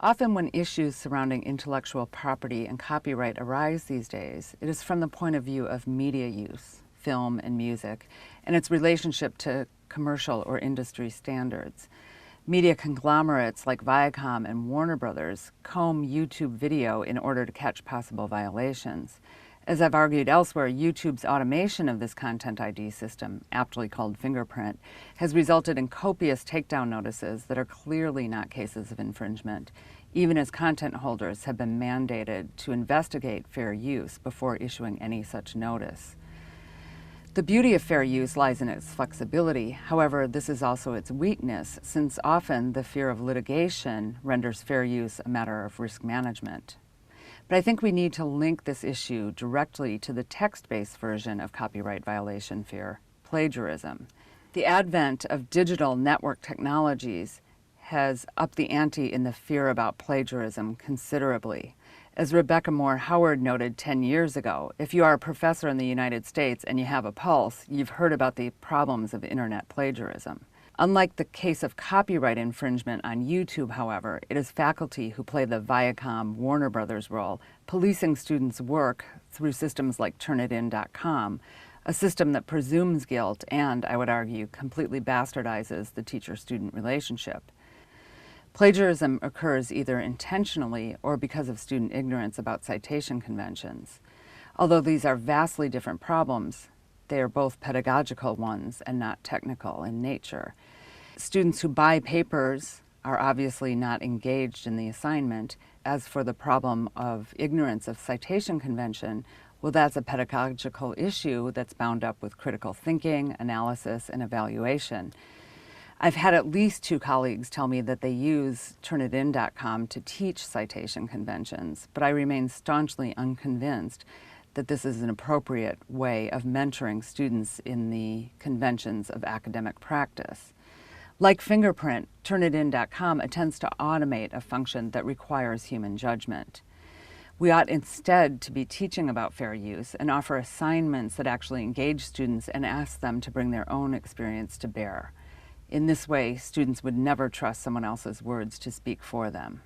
Often when issues surrounding intellectual property and copyright arise these days, it is from the point of view of media use, film and music, and its relationship to commercial or industry standards. Media conglomerates like Viacom and Warner Brothers comb YouTube video in order to catch possible violations. As I've argued elsewhere, YouTube's automation of this content ID system, aptly called fingerprint, has resulted in copious takedown notices that are clearly not cases of infringement, even as content holders have been mandated to investigate fair use before issuing any such notice. The beauty of fair use lies in its flexibility. However, this is also its weakness, since often the fear of litigation renders fair use a matter of risk management. But I think we need to link this issue directly to the text-based version of copyright violation fear, plagiarism. The advent of digital network technologies has upped the ante in the fear about plagiarism considerably. As Rebecca Moore Howard noted 10 years ago, if you are a professor in the United States and you have a pulse, you've heard about the problems of internet plagiarism. Unlike the case of copyright infringement on YouTube, however, it is faculty who play the Viacom Warner Brothers role, policing students' work through systems like Turnitin.com, a system that presumes guilt and, I would argue, completely bastardizes the teacher-student relationship. Plagiarism occurs either intentionally or because of student ignorance about citation conventions. Although these are vastly different problems, they are both pedagogical ones and not technical in nature. Students who buy papers are obviously not engaged in the assignment. As for the problem of ignorance of citation convention, well, that's a pedagogical issue that's bound up with critical thinking, analysis, and evaluation. I've had at least 2 colleagues tell me that they use Turnitin.com to teach citation conventions, but I remain staunchly unconvinced that this is an appropriate way of mentoring students in the conventions of academic practice. Like Fingerprint, Turnitin.com attempts to automate a function that requires human judgment. We ought instead to be teaching about fair use and offer assignments that actually engage students and ask them to bring their own experience to bear. In this way, students would never trust someone else's words to speak for them.